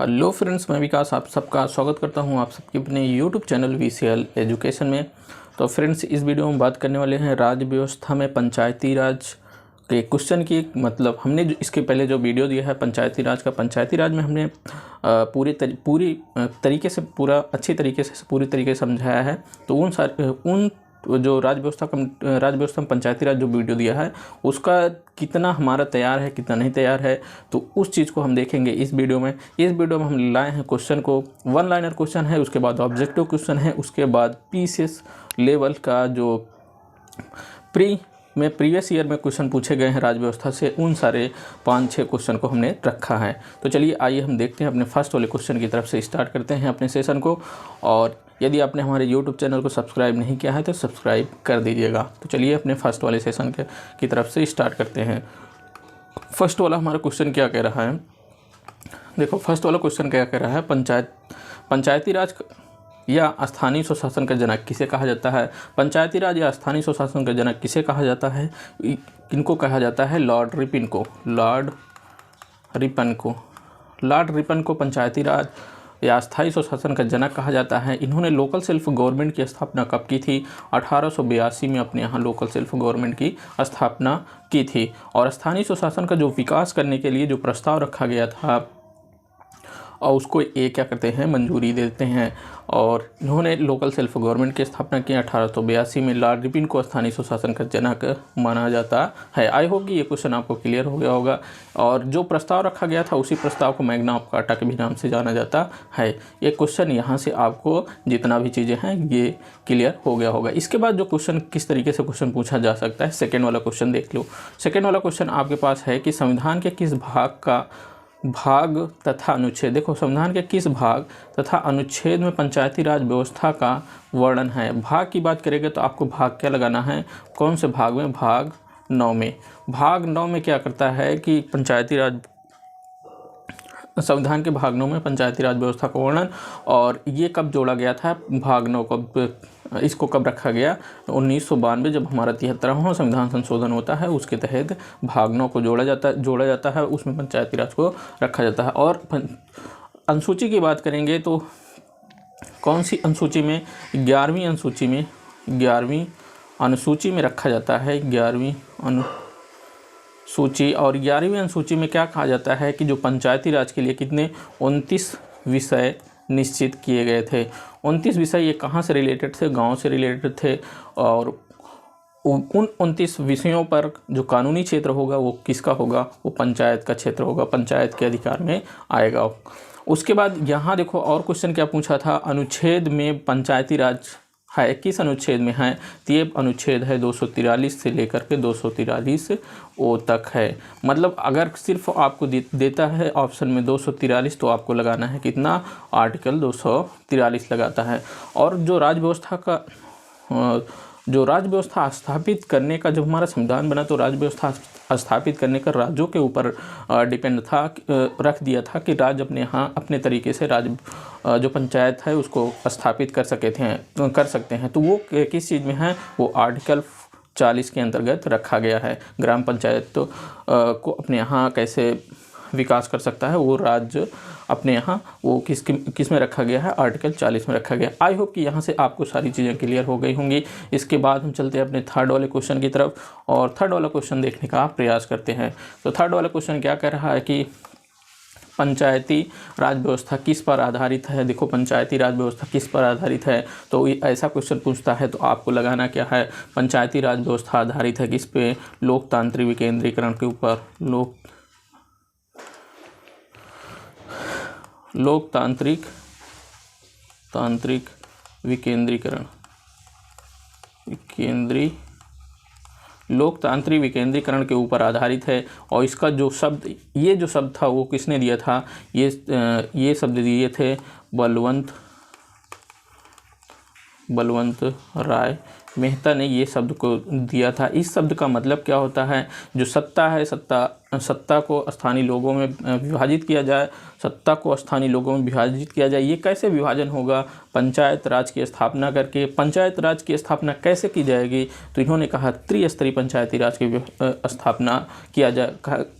Hello friends, मैं विकास आप सबका स्वागत करता हूं आप सबके अपने यूट्यूब चैनल वीसीएल एजुकेशन में। तो फ्रेंड्स, इस वीडियो में बात करने वाले हैं राज्य व्यवस्था में पंचायती राज के क्वेश्चन की। मतलब हमने इसके पहले जो वीडियो दिया है पंचायती राज का, पंचायती राज में हमने पूरी तरीके से अच्छी तरीके से पूरी तरीके से समझाया है। तो उन जो राज्य व्यवस्था में पंचायती राज जो वीडियो दिया है उसका कितना हमारा तैयार है, कितना नहीं तैयार है, तो उस चीज़ को हम देखेंगे इस वीडियो में। हम लाए हैं क्वेश्चन को, वन लाइनर क्वेश्चन है, उसके बाद ऑब्जेक्टिव क्वेश्चन है, उसके बाद पीसीएस लेवल का जो प्रीवियस ईयर में क्वेश्चन पूछे गए हैं राज्य व्यवस्था से, उन सारे 5-6 क्वेश्चन को हमने रखा है। तो चलिए आइए हम देखते हैं, अपने फर्स्ट वाले क्वेश्चन की तरफ से स्टार्ट करते हैं अपने सेशन को। और यदि आपने हमारे यूट्यूब चैनल को सब्सक्राइब नहीं किया है तो सब्सक्राइब कर दीजिएगा। तो चलिए अपने फर्स्ट वाले सेशन की तरफ से स्टार्ट करते हैं। फर्स्ट वाला हमारा क्वेश्चन क्या कह रहा है, देखो फर्स्ट वाला क्वेश्चन क्या कह रहा है, पंचायती राज या स्थानीय स्वशासन का जनक किसे कहा जाता है। पंचायती राज या स्थानीय स्वशासन का जनक किसे कहा जाता है, किनको कहा जाता है? लॉर्ड रिपन को पंचायती राज या स्थायी स्वशासन का जनक कहा जाता है। इन्होंने लोकल सेल्फ गवर्नमेंट की स्थापना कब की थी? 1882 में अपने यहाँ लोकल सेल्फ गवर्नमेंट की स्थापना की थी। और स्थानीय स्वशासन का जो विकास करने के लिए जो प्रस्ताव रखा गया था और उसको क्या करते हैं, मंजूरी देते हैं। और इन्होंने लोकल सेल्फ गवर्नमेंट की स्थापना की 1882 में। लॉर्ड रिपन को स्थानीय स्वशासन का जनक माना जाता है। आई होप कि ये क्वेश्चन आपको क्लियर हो गया होगा। और जो प्रस्ताव रखा गया था उसी प्रस्ताव को मैग्ना ऑफ कार्टा के भी नाम से जाना जाता है। ये क्वेश्चन यहाँ से आपको जितना भी चीज़ें हैं ये क्लियर हो गया होगा। इसके बाद जो क्वेश्चन किस तरीके से क्वेश्चन पूछा जा सकता है, सेकेंड वाला क्वेश्चन देख लो। सेकेंड वाला क्वेश्चन आपके पास है कि संविधान के किस भाग तथा अनुच्छेद, देखो संविधान के किस भाग तथा अनुच्छेद में पंचायती राज व्यवस्था का वर्णन है। भाग की बात करेंगे तो आपको भाग क्या लगाना है, कौन से भाग में? भाग 9 में। भाग 9 में क्या करता है कि पंचायती राज, संविधान के भाग 9 में पंचायती राज व्यवस्था का वर्णन। और ये कब जोड़ा गया था भाग 9 को, इसको कब रखा गया? 1992 जब हमारा 73वां संविधान संशोधन होता है उसके तहत भाग 9 को जोड़ा जाता है, उसमें पंचायती राज को रखा जाता है। और अनुसूची की बात करेंगे तो कौन सी अनुसूची में? 11वीं अनुसूची में रखा जाता है, 11वीं अनुसूची। और 11वीं अनुसूची में क्या कहा जाता है कि जो पंचायती राज के लिए कितने 29 विषय निश्चित किए गए थे। 29 विषय ये कहाँ से रिलेटेड थे? गांव से रिलेटेड थे। और उन 29 विषयों पर जो कानूनी क्षेत्र होगा वो किसका होगा? वो पंचायत का क्षेत्र होगा, पंचायत के अधिकार में आएगा। उसके बाद यहाँ देखो और क्वेश्चन क्या पूछा था, अनुच्छेद में पंचायती राज है, किस अनुच्छेद में है? तो ये अनुच्छेद है 243 से लेकर के 243 ओ तक है। मतलब अगर सिर्फ आपको देता है ऑप्शन में 243 तो आपको लगाना है कितना? आर्टिकल 243 लगाता है। और जो राज्य व्यवस्था स्थापित करने का, जब हमारा संविधान बना तो राज्य व्यवस्था स्थापित करने का राज्यों के ऊपर डिपेंड था, रख दिया था कि राज्य अपने यहाँ अपने तरीके से राज्य जो पंचायत है उसको स्थापित कर सकते हैं। तो वो किस चीज़ में है? वो आर्टिकल 40 के अंतर्गत रखा गया है। ग्राम पंचायत को अपने यहाँ कैसे विकास कर सकता है वो राज्य अपने यहाँ वो किस में रखा गया है? आर्टिकल 40 में रखा गया। आई होप कि यहाँ से आपको सारी चीज़ें क्लियर हो गई होंगी। इसके बाद हम चलते हैं अपने थर्ड वाले क्वेश्चन की तरफ और थर्ड वाला क्वेश्चन देखने का प्रयास करते हैं। तो थर्ड वाला क्वेश्चन क्या कह रहा है कि पंचायती राज व्यवस्था किस पर आधारित है। देखो पंचायती राज व्यवस्था किस पर आधारित है, तो ऐसा क्वेश्चन पूछता है तो आपको लगाना क्या है? पंचायती राज व्यवस्था आधारित है किस पे? लोकतांत्रिक विकेंद्रीकरण के ऊपर। लोकतांत्रिक विकेंद्रीकरण के ऊपर आधारित है। और इसका जो शब्द, ये जो शब्द था वो किसने दिया था? ये शब्द दिए थे बलवंत राय मेहता ने ये शब्द को दिया था। इस शब्द का मतलब क्या होता है? जो सत्ता है, सत्ता को स्थानीय लोगों में विभाजित किया जाए, ये कैसे विभाजन होगा? पंचायत राज की स्थापना करके। पंचायत राज की स्थापना कैसे की जाएगी? तो इन्होंने कहा त्रिस्तरीय पंचायती राज की स्थापना किया जाए।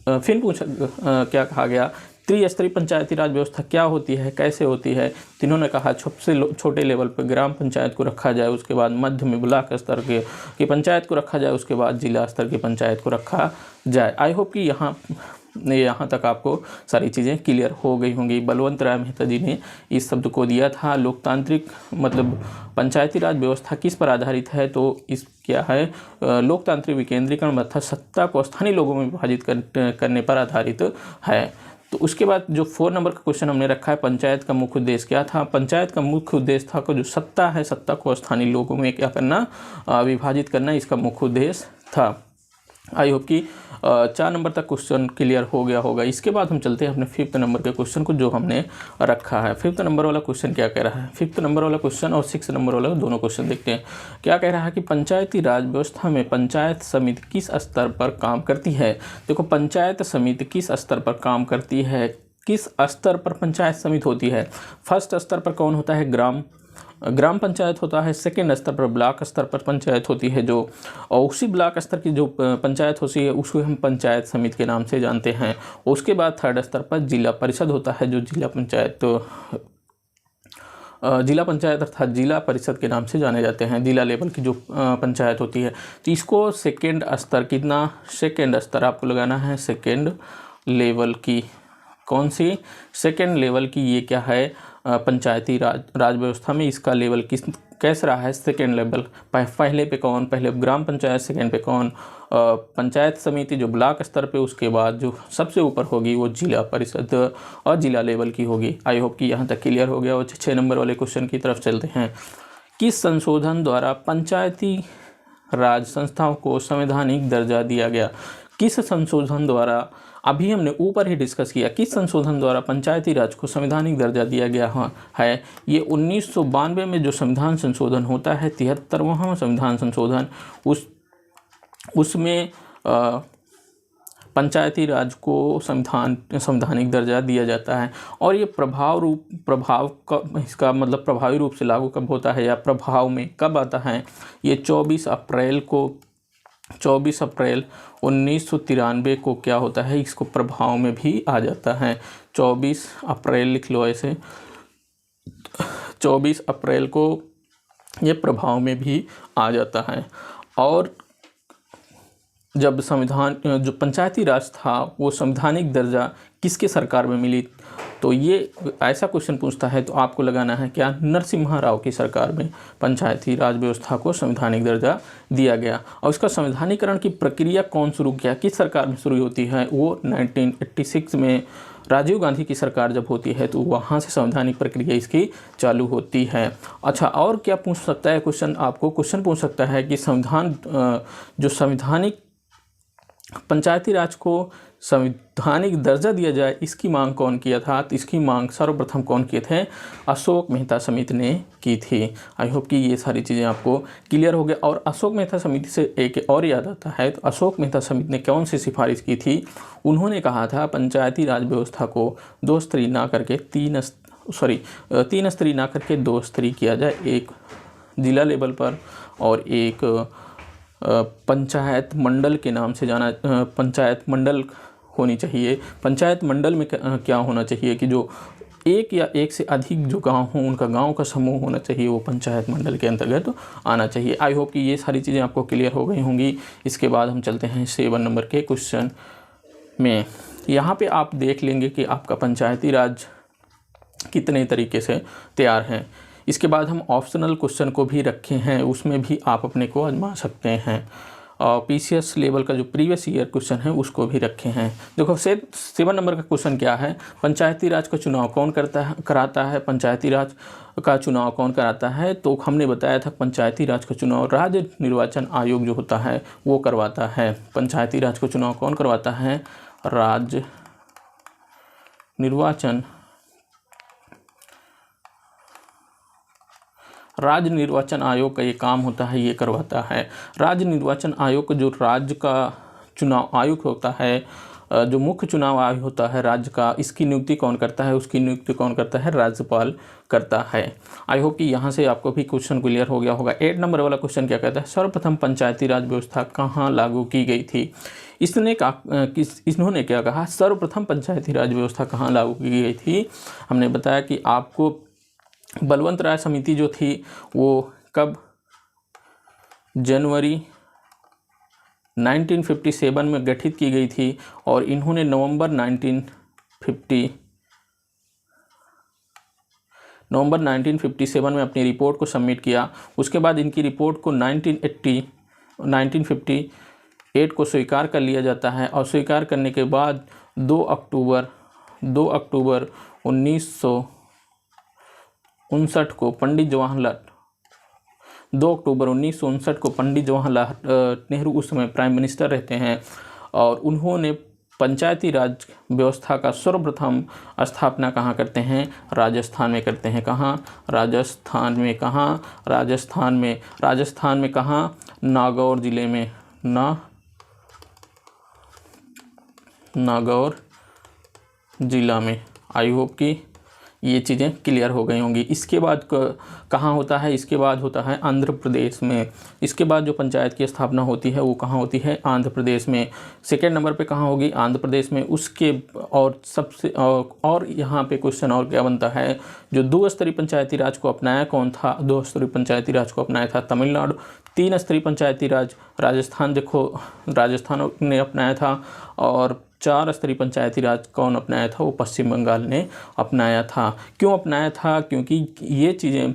फिर क्या कहा गया? त्रिस्तरीय पंचायती राज व्यवस्था क्या होती है, कैसे होती है? तो इन्होंने कहा सबसे छोटे लेवल पर ग्राम पंचायत को रखा जाए, उसके बाद मध्य में ब्लॉक स्तर की पंचायत को रखा जाए, उसके बाद जिला स्तर की पंचायत को रखा जाए। आई होप कि यहाँ तक आपको सारी चीज़ें क्लियर हो गई होंगी। बलवंत राय मेहता जी ने इस शब्द को दिया था। लोकतांत्रिक मतलब पंचायती राज व्यवस्था किस पर आधारित है? तो इस क्या है, लोकतांत्रिक विकेंद्रीकरण अर्थात सत्ता को स्थानीय लोगों में विभाजित करने पर आधारित है। तो उसके बाद जो 4 नंबर का क्वेश्चन हमने रखा है, पंचायत का मुख्य उद्देश्य क्या था? पंचायत का मुख्य उद्देश्य था कि जो सत्ता है, सत्ता को स्थानीय लोगों में क्या करना, विभाजित करना, इसका मुख्य उद्देश्य था। आई होप कि 4 नंबर तक क्वेश्चन क्लियर हो गया होगा। इसके बाद हम चलते हैं अपने 5th नंबर के क्वेश्चन को जो हमने रखा है। 5th नंबर वाला क्वेश्चन क्या कह रहा है? 5th नंबर वाला क्वेश्चन और 6th नंबर वाला दोनों क्वेश्चन देखते हैं। क्या कह रहा है कि पंचायती राज व्यवस्था में पंचायत समिति किस स्तर पर काम करती है? देखो, पंचायत समिति किस स्तर पर काम करती है, किस स्तर पर पंचायत समिति होती है? फर्स्ट स्तर पर कौन होता है? ग्राम पंचायत होता है। सेकेंड स्तर पर ब्लॉक स्तर पर पंचायत होती है जो, और उसी ब्लॉक स्तर की जो पंचायत होती है उसको हम पंचायत समिति के नाम से जानते हैं। उसके बाद थर्ड स्तर पर जिला परिषद होता है जो जिला पंचायत अर्थात जिला परिषद के नाम से जाने जाते हैं। जिला लेवल की जो पंचायत होती है, तो इसको सेकेंड स्तर, कितना सेकेंड स्तर आपको लगाना है, सेकेंड लेवल की। कौन सी? सेकेंड लेवल की। ये क्या है, पंचायती राज व्यवस्था में इसका लेवल कैसे रहा है? Second level. पहले पे कौन? पहले ग्राम पंचायत, सेकेंड पे कौन? पंचायत समिति जो ब्लॉक स्तर पे, उसके बाद जो सबसे ऊपर होगी वो जिला परिषद और जिला लेवल की होगी। आई होप कि यहाँ तक क्लियर हो गया। और 6 नंबर वाले क्वेश्चन की तरफ चलते हैं। किस संशोधन द्वारा पंचायती राज संस्थाओं को संवैधानिक दर्जा दिया गया? किस संशोधन द्वारा, अभी हमने ऊपर ही डिस्कस किया, किस संशोधन द्वारा पंचायती राज को संवैधानिक दर्जा दिया गया है? ये 1992 में जो संविधान संशोधन होता है, 73वां संविधान संशोधन, उसमें पंचायती राज को संवैधानिक दर्जा दिया जाता है। और ये इसका मतलब प्रभावी रूप से लागू कब होता है या प्रभाव में कब आता है? ये 24 अप्रैल 1993 को क्या होता है, इसको प्रभाव में भी आ जाता है। 24 अप्रैल लिख लो ऐसे, 24 अप्रैल को ये प्रभाव में भी आ जाता है। और जब जो पंचायती राज था वो संवैधानिक दर्जा किसके सरकार में मिली? तो ये ऐसा क्वेश्चन पूछता है तो आपको लगाना है क्या? नरसिम्हा राव की सरकार में पंचायती राज व्यवस्था को संवैधानिक दर्जा दिया गया। और इसका संवैधानिकरण की प्रक्रिया कौन शुरू किया, किस सरकार में शुरू होती है? वो 1986 में राजीव गांधी की सरकार जब होती है तो वहाँ से संवैधानिक प्रक्रिया इसकी चालू होती है। अच्छा, और क्या पूछ सकता है क्वेश्चन? आपको क्वेश्चन पूछ सकता है कि जो संवैधानिक पंचायती राज को संवैधानिक दर्जा दिया जाए, इसकी मांग कौन किया था? तो इसकी मांग सर्वप्रथम कौन किए थे? अशोक मेहता समिति ने की थी। आई होप कि ये सारी चीज़ें आपको क्लियर हो गया। और अशोक मेहता समिति से एक और याद आता है, तो अशोक मेहता समिति ने कौन सी सिफारिश की थी? उन्होंने कहा था पंचायती राज व्यवस्था को 2 स्तरीय ना करके 3 स्तरीय ना करके 2 स्तरीय किया जाए, एक जिला लेवल पर और एक पंचायत मंडल के नाम से जाना, पंचायत मंडल होनी चाहिए। पंचायत मंडल में क्या होना चाहिए कि जो एक या एक से अधिक जो गांव हों उनका गांव का समूह होना चाहिए, वो पंचायत मंडल के अंतर्गत आना चाहिए। आई होप कि ये सारी चीज़ें आपको क्लियर हो गई होंगी। इसके बाद हम चलते हैं 7 नंबर के क्वेश्चन में। यहाँ पे आप देख लेंगे कि आपका पंचायती राज कितने तरीके से तैयार हैं। इसके बाद हम ऑप्शनल क्वेश्चन को भी रखे हैं, उसमें भी आप अपने को आजमा सकते हैं। और PCS लेवल का जो प्रीवियस ईयर क्वेश्चन है उसको भी रखे हैं। देखो 7 नंबर का क्वेश्चन क्या है? पंचायती राज का चुनाव कौन कराता है? पंचायती राज का चुनाव कौन कराता है? तो हमने बताया था पंचायती राज का चुनाव राज्य निर्वाचन आयोग जो होता है वो करवाता है। पंचायती राज का चुनाव कौन करवाता है? राज्य निर्वाचन आयोग का ये काम होता है, ये करवाता है। राज्य निर्वाचन आयोग जो राज्य का चुनाव आयोग होता है जो मुख्य चुनाव आयोग होता है राज्य का, इसकी नियुक्ति कौन करता है? उसकी नियुक्ति कौन करता है? राज्यपाल करता है। आई होप कि यहाँ से आपको भी क्वेश्चन क्लियर हो गया होगा। 8 नंबर वाला क्वेश्चन क्या कहता है? सर्वप्रथम पंचायती राज व्यवस्था कहाँ लागू की गई थी? इन्होंने क्या कहा? सर्वप्रथम पंचायती राज व्यवस्था कहाँ लागू की गई थी? हमने बताया कि आपको बलवंत राय समिति जो थी वो कब? जनवरी 1957 में गठित की गई थी और इन्होंने नवंबर 1957 में अपनी रिपोर्ट को सबमिट किया। उसके बाद इनकी रिपोर्ट को 1958 को स्वीकार कर लिया जाता है और स्वीकार करने के बाद 2 अक्टूबर 1959 को पंडित जवाहरलाल नेहरू उस समय प्राइम मिनिस्टर रहते हैं और उन्होंने पंचायती राज व्यवस्था का सर्वप्रथम स्थापना कहाँ करते हैं? राजस्थान में करते हैं। कहाँ? राजस्थान में। कहाँ? राजस्थान में कहाँ? नागौर जिले में। नागौर जिला में। आई होप कि ये चीज़ें क्लियर हो गई होंगी। इसके बाद कहाँ होता है? इसके बाद होता है आंध्र प्रदेश में। इसके बाद जो पंचायत की स्थापना होती है वो कहाँ होती है? आंध्र प्रदेश में। सेकेंड नंबर पे कहाँ होगी? आंध्र प्रदेश में। उसके और यहाँ पे क्वेश्चन और क्या बनता है? जो 2 स्तरीय पंचायती राज को अपनाया कौन था? 2 स्तरीय पंचायती राज को अपनाया था तमिलनाडु। 3 स्तरीय पंचायती राज राजस्थान ने अपनाया था और 4 स्तरीय पंचायती राज कौन अपनाया था? वो पश्चिम बंगाल ने अपनाया था। क्यों अपनाया था? क्योंकि ये चीज़ें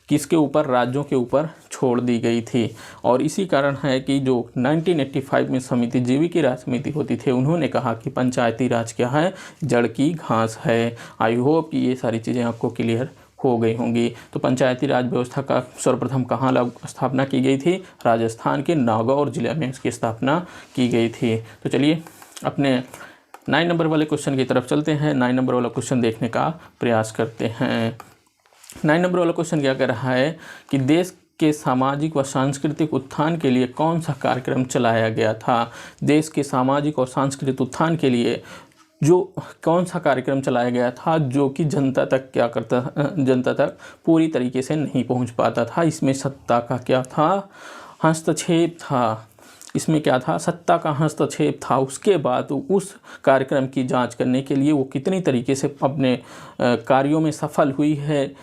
किसके ऊपर? राज्यों के ऊपर छोड़ दी गई थी और इसी कारण है कि जो 1985 में समिति जीविका राज समिति होती थी उन्होंने कहा कि पंचायती राज क्या है? जड़ की घास है। आई होप कि ये सारी चीज़ें आपको क्लियर हो गई होंगी। तो पंचायती राज व्यवस्था का सर्वप्रथम कहाँ स्थापना की गई थी? राजस्थान के नागौर जिले में इसकी स्थापना की गई थी। तो चलिए अपने 9 नंबर वाले क्वेश्चन की तरफ चलते हैं। 9 नंबर वाला क्वेश्चन देखने का प्रयास करते हैं। 9 नंबर वाला क्वेश्चन क्या कह रहा है कि देश के सामाजिक व सांस्कृतिक उत्थान के लिए कौन सा कार्यक्रम चलाया गया था? देश के सामाजिक और सांस्कृतिक उत्थान के लिए जो कौन सा कार्यक्रम चलाया गया था जो कि जनता तक पूरी तरीके से नहीं पहुंच पाता था? इसमें सत्ता का क्या था? हस्तक्षेप था। इसमें क्या था? सत्ता का हस्तक्षेप था। उसके बाद उस कार्यक्रम की जांच करने के लिए वो कितनी तरीके से अपने कार्यों में सफल हुई है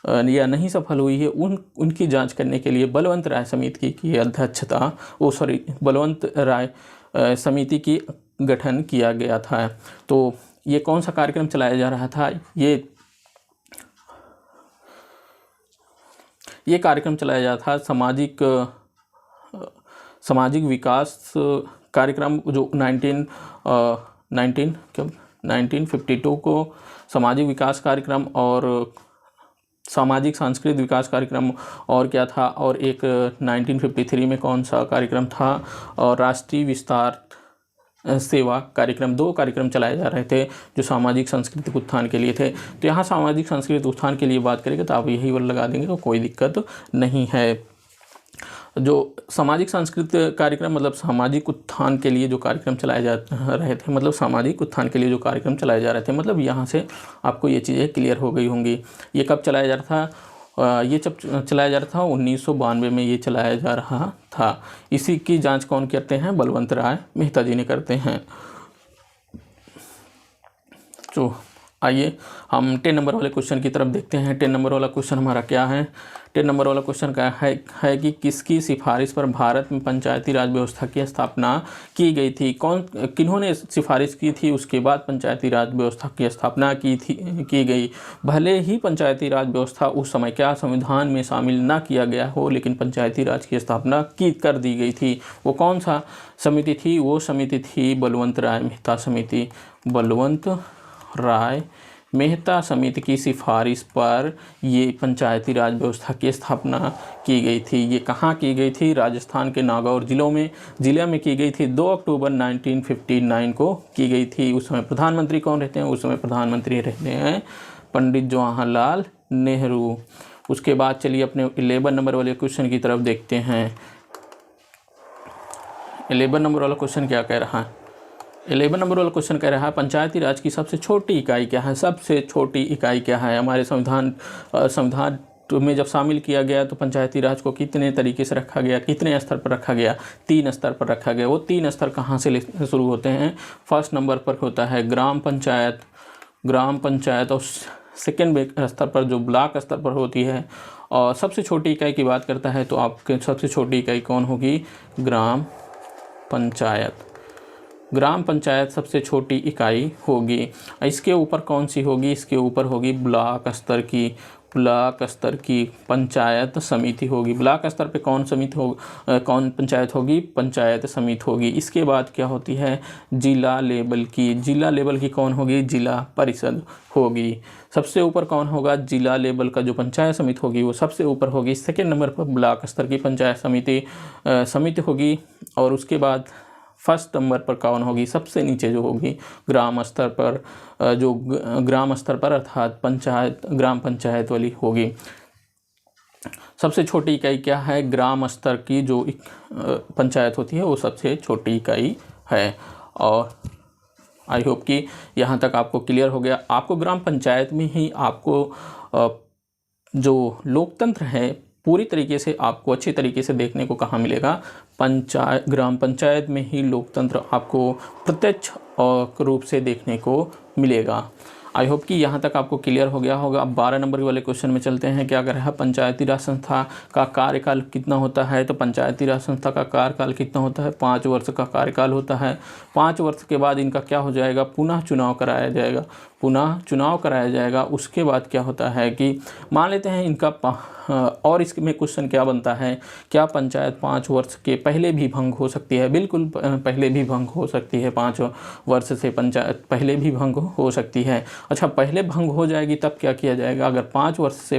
या नहीं सफल हुई है उनकी जांच करने के लिए बलवंत राय समिति की अध्यक्षता बलवंत राय समिति की गठन किया गया था। तो ये कौन सा कार्यक्रम चलाया जा रहा था? ये कार्यक्रम चलाया जा रहा था सामाजिक विकास कार्यक्रम जो 1952 को सामाजिक विकास कार्यक्रम और सामाजिक सांस्कृतिक विकास कार्यक्रम और क्या था? और एक 1953 में कौन सा कार्यक्रम था? और राष्ट्रीय विस्तार सेवा कार्यक्रम। 2 कार्यक्रम चलाए जा रहे थे जो सामाजिक सांस्कृतिक उत्थान के लिए थे। तो यहाँ सामाजिक सांस्कृतिक उत्थान के लिए बात करेंगे तो आप यही वाला लगा देंगे तो कोई दिक्कत नहीं है। जो सामाजिक सांस्कृतिक कार्यक्रम मतलब सामाजिक उत्थान के लिए जो कार्यक्रम चलाए जा रहे थे मतलब यहाँ से आपको ये चीज़ें क्लियर हो गई होंगी। ये कब चलाया जा रहा था? ये जब चलाया जा रहा था 1992 में ये चलाया जा रहा था। इसी की जांच कौन करते हैं? बलवंत राय मेहता जी ने करते हैं। तो आइए हम 10 नंबर वाले क्वेश्चन की तरफ देखते हैं। 10 नंबर वाला क्वेश्चन हमारा क्या है? 10 नंबर वाला क्वेश्चन क्या है कि किसकी सिफारिश पर भारत में पंचायती राज व्यवस्था की स्थापना की गई थी? किन्होंने सिफारिश की थी? उसके बाद पंचायती राज व्यवस्था की स्थापना की गई। भले ही पंचायती राज व्यवस्था उस समय क्या संविधान में शामिल ना किया गया हो लेकिन पंचायती राज की स्थापना कर दी गई थी। वो कौन सा समिति थी? वो समिति थी बलवंत राय मेहता समिति। बलवंत राय मेहता समिति की सिफारिश पर ये पंचायती राज व्यवस्था की स्थापना की गई थी। ये कहाँ की गई थी? राजस्थान के नागौर जिले में की गई थी। 2 अक्टूबर 1959 को की गई थी। उस समय प्रधानमंत्री कौन रहते हैं? उस समय प्रधानमंत्री रहते हैं पंडित जवाहरलाल नेहरू। उसके बाद चलिए अपने 11 नंबर वाले क्वेश्चन की तरफ देखते हैं। 11 नंबर वाला क्वेश्चन क्या कह रहा है? 11 नंबर वाला क्वेश्चन कह रहा है पंचायती राज की सबसे छोटी इकाई क्या है। सबसे छोटी इकाई क्या है। हमारे संविधान में जब शामिल किया गया तो पंचायती राज को कितने तरीके से रखा गया, कितने स्तर पर रखा गया, 3 स्तर पर रखा गया। वो 3 स्तर कहाँ से शुरू होते हैं। फर्स्ट नंबर पर होता है ग्राम पंचायत और सेकेंड स्तर पर जो ब्लॉक स्तर पर होती है। और सबसे छोटी इकाई की बात करता है तो आपके सबसे छोटी इकाई कौन होगी, ग्राम पंचायत सबसे छोटी इकाई होगी। इसके ऊपर कौन सी होगी, इसके ऊपर होगी ब्लॉक स्तर की पंचायत समिति होगी। ब्लॉक स्तर पे कौन पंचायत होगी, पंचायत समिति होगी। इसके बाद क्या होती है, जिला लेवल की कौन होगी, जिला परिषद होगी। सबसे ऊपर कौन होगा, जिला लेवल का जो पंचायत समिति होगी वो सबसे ऊपर होगी। सेकेंड नंबर पर ब्लॉक स्तर की पंचायत समिति होगी। और उसके बाद फर्स्ट नंबर पर कौन होगी, सबसे नीचे जो होगी ग्राम स्तर पर अर्थात ग्राम पंचायत वाली होगी। सबसे छोटी इकाई क्या है, ग्राम स्तर की जो पंचायत होती है वो सबसे छोटी इकाई है। और आई होप कि यहाँ तक आपको क्लियर हो गया। आपको ग्राम पंचायत में ही आपको जो लोकतंत्र है पूरी तरीके से आपको अच्छी तरीके से देखने को कहाँ मिलेगा, ग्राम पंचायत में ही लोकतंत्र आपको प्रत्यक्ष रूप से देखने को मिलेगा। आई होप कि यहाँ तक आपको क्लियर हो गया होगा। अब 12 नंबर वाले क्वेश्चन में चलते हैं। क्या कर रहा है, पंचायती राज संस्था का कार्यकाल कितना होता है। तो पंचायती राज संस्था का कार्यकाल कितना होता है, 5 वर्ष का कार्यकाल होता है। 5 वर्ष के बाद इनका क्या हो जाएगा, पुनः चुनाव कराया जाएगा। उसके बाद क्या होता है कि मान लेते हैं इनका और इसमें क्वेश्चन क्या बनता है, क्या पंचायत 5 वर्ष के पहले भी भंग हो सकती है। बिल्कुल पहले भी भंग हो सकती है, 5 वर्ष से पंचायत पहले भी भंग हो सकती है। अच्छा, पहले भंग हो जाएगी तब क्या किया जाएगा, अगर 5 वर्ष से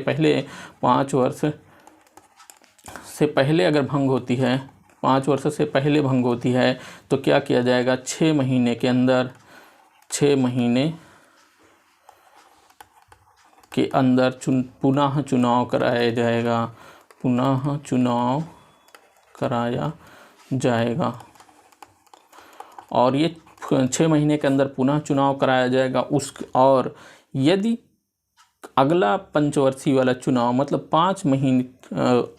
पहले अगर भंग होती है, 5 वर्ष से पहले भंग होती है तो क्या किया जाएगा, 6 महीने के अंदर पुनः चुनाव कराया जाएगा। और ये 6 महीने के अंदर पुनः चुनाव कराया जाएगा। और यदि अगला पंचवर्षीय वाला चुनाव मतलब 5 महीने,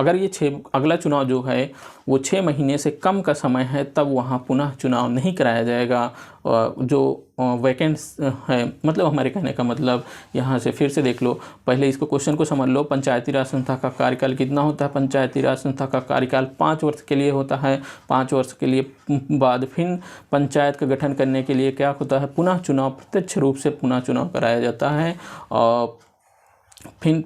अगर ये अगला चुनाव जो है वो 6 महीने से कम का समय है तब वहाँ पुनः चुनाव नहीं कराया जाएगा। जो वैकेंट है, मतलब हमारे कहने का मतलब, यहाँ से फिर से देख लो, पहले इसको क्वेश्चन को समझ लो। पंचायती राज संस्था का कार्यकाल कितना होता है, पंचायती राज संस्था का कार्यकाल 5 वर्ष के लिए होता है। 5 वर्ष के लिए बाद फिर पंचायत का गठन करने के लिए क्या होता है, पुनः चुनाव, प्रत्यक्ष रूप से पुनः चुनाव कराया जाता है। और फिर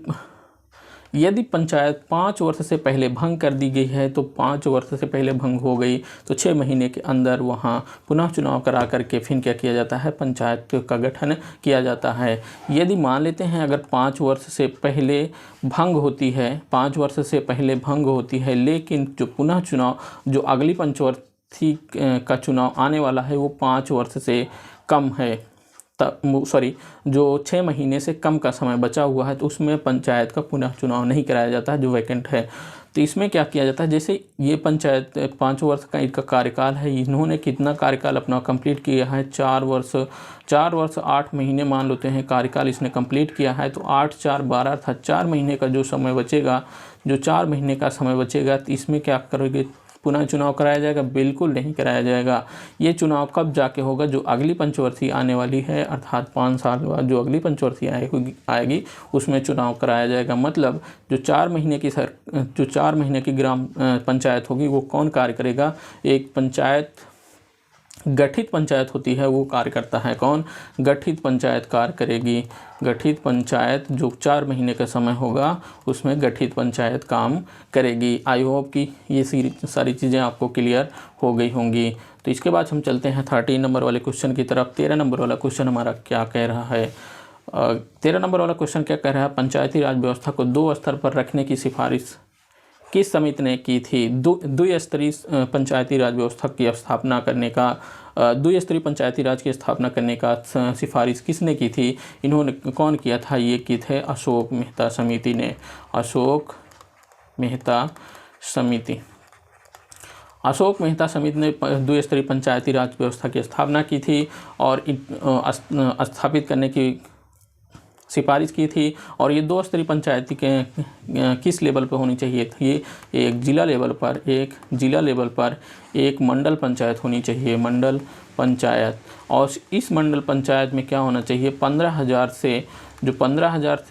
यदि पंचायत 5 वर्ष से पहले भंग कर दी गई है तो 5 वर्ष से पहले भंग हो गई तो 6 महीने के अंदर वहाँ पुनः चुनाव करा करके फिर क्या किया जाता है, पंचायत का गठन किया जाता है। यदि मान लेते हैं अगर 5 वर्ष से पहले भंग होती है, लेकिन जो पुनः चुनाव, जो अगली पंचवर्षीय का चुनाव आने वाला है वो 5 वर्ष से कम है, जो 6 महीने से कम का समय बचा हुआ है तो उसमें पंचायत का पुनः चुनाव नहीं कराया जाता है, जो वैकेंट है। तो इसमें क्या किया जाता है, जैसे ये पंचायत 5 वर्ष का इनका कार्यकाल है, इन्होंने कितना कार्यकाल अपना कंप्लीट किया है, 4 वर्ष 8 महीने मान लेते हैं कार्यकाल इसने कंप्लीट किया है। तो 8 4 12 अर्थात 4 महीने का जो समय बचेगा, तो इसमें क्या करोगे, पुनः चुनाव कराया जाएगा, बिल्कुल नहीं कराया जाएगा। ये चुनाव कब जाके होगा, जो अगली पंचवर्षीय आने वाली है, अर्थात 5 साल बाद जो अगली पंचवर्षीय आएगी उसमें चुनाव कराया जाएगा। मतलब जो 4 महीने की ग्राम पंचायत होगी वो कौन कार्य करेगा, एक गठित पंचायत होती है वो कार्य करता है, कौन, गठित पंचायत कार्य करेगी। गठित पंचायत जो 4 महीने का समय होगा उसमें गठित पंचायत काम करेगी। आई होप कि ये सारी चीज़ें आपको क्लियर हो गई होंगी। तो इसके बाद हम चलते हैं 13 नंबर वाले क्वेश्चन की तरफ। 13 नंबर वाला क्वेश्चन हमारा क्या कह रहा है, 13 नंबर वाला क्वेश्चन क्या कह रहा है, पंचायती राज व्यवस्था को 2 स्तर पर रखने की सिफारिश किस समिति ने की थी। द्विस्तरीय पंचायती राज व्यवस्था की स्थापना करने का, द्विस्तरीय पंचायती राज की स्थापना करने का सिफारिश किसने की थी, इन्होंने कौन किया था, ये की थे अशोक मेहता समिति ने, अशोक मेहता समिति। अशोक मेहता समिति ने द्विस्तरीय पंचायती राज व्यवस्था की स्थापना की थी और स्थापित करने की सिफारिश की थी। और ये 2 स्तरीय पंचायती के किस लेवल पर होनी चाहिए थी? एक जिला लेवल पर, एक जिला लेवल पर, एक मंडल पंचायत होनी चाहिए, मंडल पंचायत। और इस मंडल पंचायत में क्या होना चाहिए? 15,000 से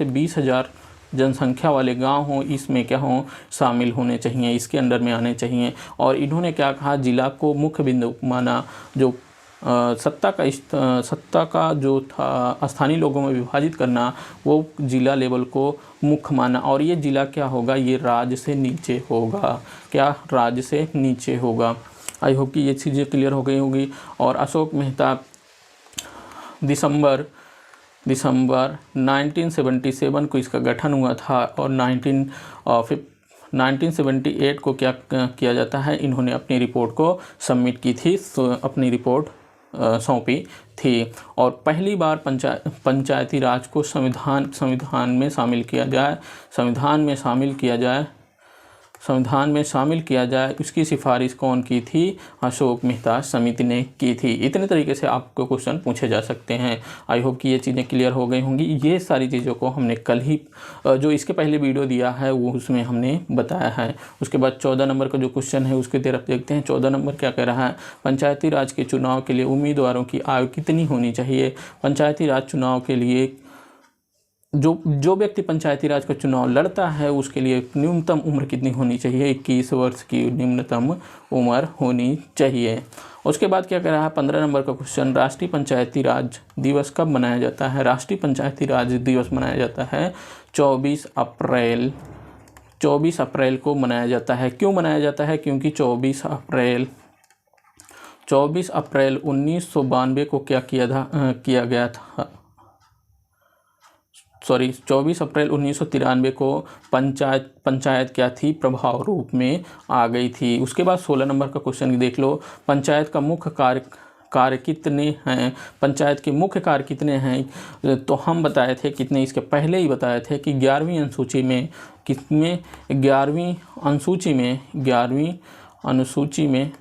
20,000 जनसंख्या वाले गांव हों, इसमें क्या हों? शामिल होने चाहिए, इसके अंडर में आने चाहिए। और इन्होंने क्या कहा? जिला को मुख्य बिंदु माना। जो सत्ता का जो था स्थानीय लोगों में विभाजित करना, वो जिला लेवल को मुख्य माना। और ये जिला क्या होगा? ये राज्य से नीचे होगा। क्या? राज्य से नीचे होगा। आई होप कि ये चीज़ें क्लियर हो गई होगी। और अशोक मेहता दिसंबर 1977 को इसका गठन हुआ था। और 1978 को क्या किया जाता है? इन्होंने अपनी रिपोर्ट को सबमिट की थी, अपनी रिपोर्ट सौंपी थी। और पहली बार पंचायती राज को संविधान में शामिल किया जाए, उसकी सिफारिश कौन की थी? अशोक मेहता समिति ने की थी। इतने तरीके से आपको क्वेश्चन पूछे जा सकते हैं। आई होप कि ये चीज़ें क्लियर हो गई होंगी। ये सारी चीज़ों को हमने कल ही जो इसके पहले वीडियो दिया है वो उसमें हमने बताया है। उसके बाद 14 नंबर का जो क्वेश्चन है उसकी तरफ देखते हैं। 14 नंबर क्या कह रहा है? पंचायती राज के चुनाव के लिए उम्मीदवारों की आयु कितनी होनी चाहिए? पंचायती राज चुनाव के लिए जो व्यक्ति पंचायती राज का चुनाव लड़ता है उसके लिए न्यूनतम उम्र कितनी होनी चाहिए? 21 वर्ष की न्यूनतम उम्र होनी चाहिए। उसके बाद क्या कह रहा है? 15 नंबर का क्वेश्चन, राष्ट्रीय पंचायती राज दिवस कब मनाया जाता है? राष्ट्रीय पंचायती राज दिवस मनाया जाता है 24 अप्रैल को मनाया जाता है। क्यों मनाया जाता है? क्योंकि 24 अप्रैल 1992 को क्या किया गया था? 24 अप्रैल 1993 को पंचायत क्या थी? प्रभाव रूप में आ गई थी। उसके बाद 16 नंबर का क्वेश्चन देख लो। पंचायत का मुख्य कार्य कितने हैं? पंचायत के मुख्य कार्य कितने हैं? तो हम बताए थे कितने, इसके पहले ही बताए थे कि 11वीं अनुसूची में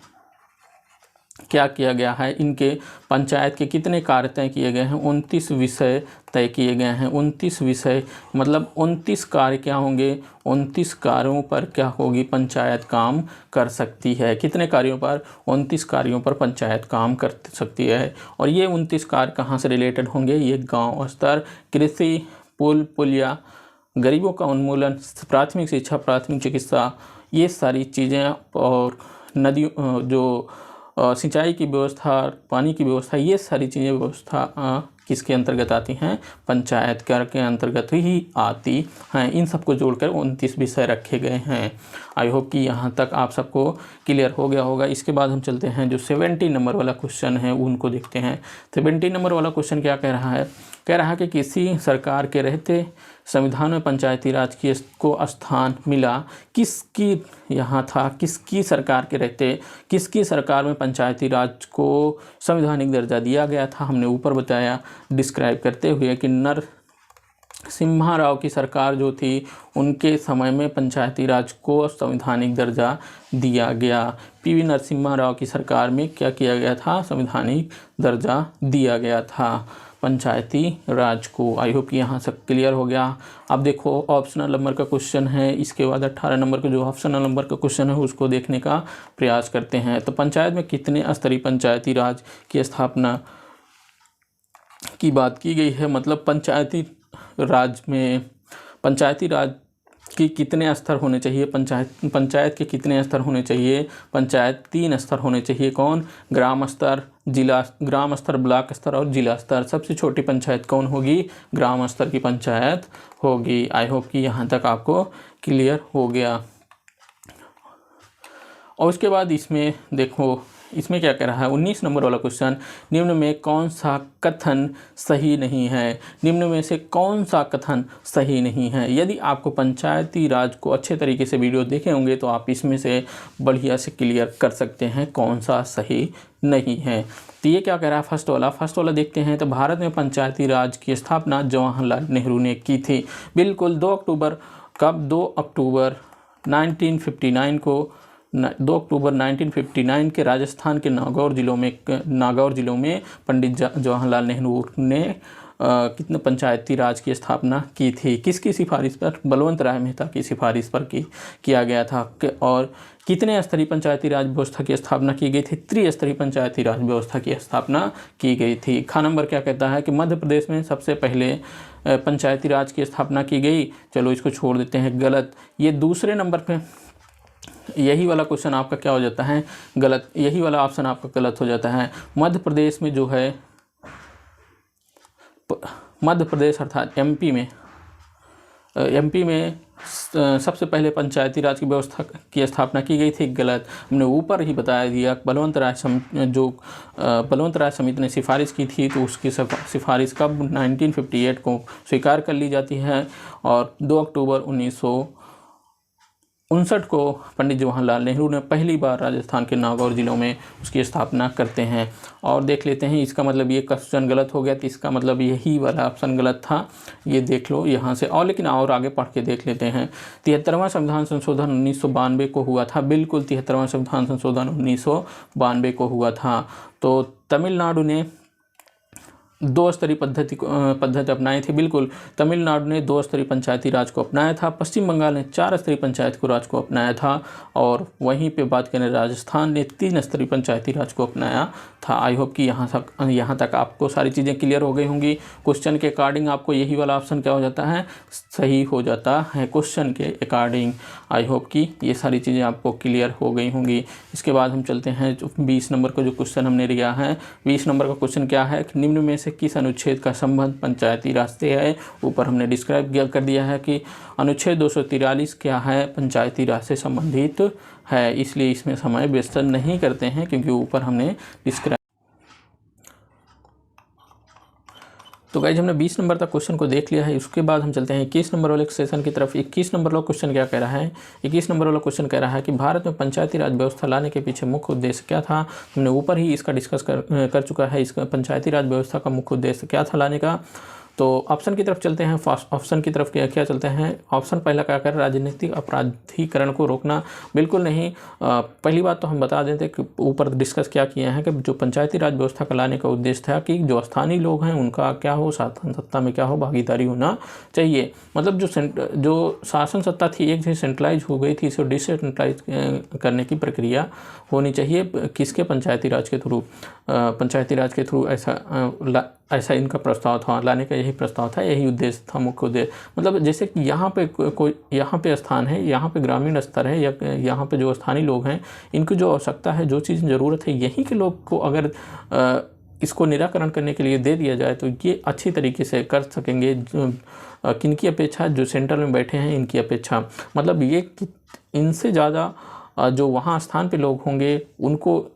क्या किया गया है? इनके पंचायत के कितने कार्य तय किए गए हैं? 29 विषय तय किए गए हैं। 29 विषय मतलब 29 कार्य क्या होंगे? 29 कार्यों पर क्या होगी? पंचायत काम कर सकती है। कितने कार्यों पर? 29 कार्यों पर पंचायत काम कर सकती है। और ये 29 कार्य कहाँ से रिलेटेड होंगे? ये गाँव स्तर, कृषि, पुलिया, गरीबों का उन्मूलन, प्राथमिक शिक्षा, प्राथमिक चिकित्सा, ये सारी चीज़ें, और नदियों जो सिंचाई की व्यवस्था, पानी की व्यवस्था, ये सारी चीज़ें व्यवस्था किसके अंतर्गत आती हैं? पंचायत कर के अंतर्गत ही आती हैं। इन सबको जोड़कर 29 विषय रखे गए हैं। आई होप कि यहाँ तक आप सबको क्लियर हो गया होगा। इसके बाद हम चलते हैं जो 70 नंबर वाला क्वेश्चन है उनको देखते हैं। 70 नंबर वाला क्वेश्चन क्या कह रहा है? कह रहा है कि किसी सरकार के रहते संविधान में पंचायती राज को स्थान मिला। किसकी यहाँ था? किसकी सरकार के रहते किसकी सरकार में पंचायती राज को संवैधानिक दर्जा दिया गया था? हमने ऊपर बताया डिस्क्राइब करते हुए कि नरसिम्हा राव की सरकार जो थी उनके समय में पंचायती राज को संवैधानिक दर्जा दिया गया। पीवी नरसिम्हा राव की सरकार में क्या किया गया था? संवैधानिक दर्जा दिया गया था पंचायती राज को। आई होप यहाँ से क्लियर हो गया। अब देखो ऑप्शनल नंबर का क्वेश्चन है। इसके बाद 18 नंबर का जो ऑप्शनल नंबर का क्वेश्चन है उसको देखने का प्रयास करते हैं। तो पंचायत में कितने स्तरीय पंचायती राज की स्थापना की बात की गई है? मतलब पंचायती राज की कितने स्तर होने चाहिए? पंचायत के कितने स्तर होने चाहिए? पंचायत 3 स्तर होने चाहिए। कौन? ग्राम स्तर, ब्लॉक स्तर और जिला स्तर। सबसे छोटी पंचायत कौन होगी? ग्राम स्तर की पंचायत होगी। आई होप कि यहाँ तक आपको क्लियर हो गया। और उसके बाद इसमें देखो, इसमें क्या कह रहा है? 19 नंबर वाला क्वेश्चन, निम्न में कौन सा कथन सही नहीं है? निम्न में से कौन सा कथन सही नहीं है? यदि आपको पंचायती राज को अच्छे तरीके से वीडियो देखे होंगे तो आप इसमें से बढ़िया से क्लियर कर सकते हैं कौन सा सही नहीं है। तो ये क्या कह रहा है? फर्स्ट वाला देखते हैं। तो भारत में पंचायती राज की स्थापना जवाहरलाल नेहरू ने की थी। बिल्कुल 2 अक्टूबर 1959 को 2 अक्टूबर 1959 के राजस्थान के नागौर जिलों में पंडित जवाहरलाल नेहरू ने कितने पंचायती राज की स्थापना की थी? किसकी सिफारिश पर? बलवंत राय मेहता की सिफारिश पर किया गया था। और कितने स्तरीय पंचायती राज व्यवस्था की स्थापना की गई थी? त्रिस्तरीय पंचायती राज व्यवस्था की स्थापना की गई थी। खा नंबर क्या कहता है कि मध्य प्रदेश में सबसे पहले पंचायती राज की स्थापना की गई। चलो इसको छोड़ देते हैं, गलत। ये दूसरे नंबर पे यही वाला क्वेश्चन आपका क्या हो जाता है? गलत। यही वाला ऑप्शन आपका गलत हो जाता है। मध्य प्रदेश में जो है, मध्य प्रदेश अर्थात एमपी में सबसे पहले पंचायती राज की व्यवस्था की स्थापना की गई थी। गलत। हमने ऊपर ही बताया दिया बलवंत राय समिति ने सिफारिश की थी, तो उसकी सिफारिश कब 1958 को स्वीकार कर ली जाती है और 2 अक्टूबर 1959 को पंडित जवाहरलाल नेहरू ने पहली बार राजस्थान के नागौर जिलों में उसकी स्थापना करते हैं। और देख लेते हैं, इसका मतलब ये क्वेश्चन गलत हो गया, तो इसका मतलब यही वाला ऑप्शन गलत था। ये देख लो यहाँ से। और लेकिन और आगे पढ़ के देख लेते हैं। 73वां संविधान संशोधन 1992 को हुआ था। बिल्कुल 73वां संविधान संशोधन 1992 को हुआ था। तो तमिलनाडु ने 2 स्तरीय पद्धति अपनाई थी। बिल्कुल, तमिलनाडु ने 2 स्तरीय पंचायती राज को अपनाया था। पश्चिम बंगाल ने 4 स्तरीय पंचायती राज को अपनाया था। और वहीं पे बात करें, राजस्थान ने 3 स्तरीय पंचायती राज को अपनाया था। आई होप कि यहाँ तक आपको सारी चीज़ें क्लियर हो गई होंगी। क्वेश्चन के अकॉर्डिंग आपको यही वाला ऑप्शन क्या हो जाता है? सही हो जाता है क्वेश्चन के अकॉर्डिंग। आई होप कि ये सारी चीज़ें आपको क्लियर हो गई होंगी। इसके बाद हम चलते हैं 20 नंबर का जो क्वेश्चन हमने लिया है। 20 नंबर का क्वेश्चन क्या है? निम्न में से किस अनुच्छेद का संबंध पंचायती राज से है? ऊपर हमने डिस्क्राइब कर दिया है कि अनुच्छेद 243 क्या है? पंचायती राज से संबंधित है। इसलिए इसमें समय वेस्ट नहीं करते हैं, क्योंकि ऊपर हमने डिस्क्राइब। तो गाइज हमने 20 नंबर तक क्वेश्चन को देख लिया है। उसके बाद हम चलते हैं 21 नंबर वाले सेशन की तरफ। 21 नंबर वाला क्वेश्चन क्या कह रहा है? 21 नंबर वाला क्वेश्चन कह रहा है कि भारत में पंचायती राज व्यवस्था लाने के पीछे मुख्य उद्देश्य क्या था? हमने ऊपर ही इसका डिस्कस कर चुका है। इसका पंचायती राज व्यवस्था का मुख्य उद्देश्य क्या था लाने का? तो ऑप्शन की तरफ चलते हैं। फर्स्ट ऑप्शन की तरफ क्या चलते हैं? ऑप्शन पहला क्या कर? राजनीतिक अपराधीकरण को रोकना। बिल्कुल नहीं। पहली बात तो हम बता देते कि ऊपर डिस्कस क्या किए हैं कि जो पंचायती राज व्यवस्था का लाने का उद्देश्य था कि जो स्थानीय लोग हैं उनका क्या हो, शासन सत्ता में क्या हो, भागीदारी होना चाहिए। मतलब जो शासन सत्ता थी एक जैसे सेंट्रलाइज हो गई थी, इसे डिसेंट्रलाइज करने की प्रक्रिया होनी चाहिए। किसके? पंचायती राज के थ्रू। पंचायती राज के थ्रू ऐसा इनका प्रस्ताव था, लाने का यही प्रस्ताव था, यही उद्देश्य था, मुख्य उद्देश्य। मतलब जैसे कि यहाँ पे स्थान है, यहाँ पे ग्रामीण स्तर है, या यहाँ पे जो स्थानीय लोग हैं इनकी जो आवश्यकता है, जो चीज़ ज़रूरत है, यहीं के लोग को अगर इसको निराकरण करने के लिए दे दिया जाए तो ये अच्छी तरीके से कर सकेंगे। किनकी अपेक्षा? जो सेंटर में बैठे हैं इनकी अपेक्षा। मतलब ये इनसे ज़्यादा जो वहाँ स्थान पे लोग होंगे उनको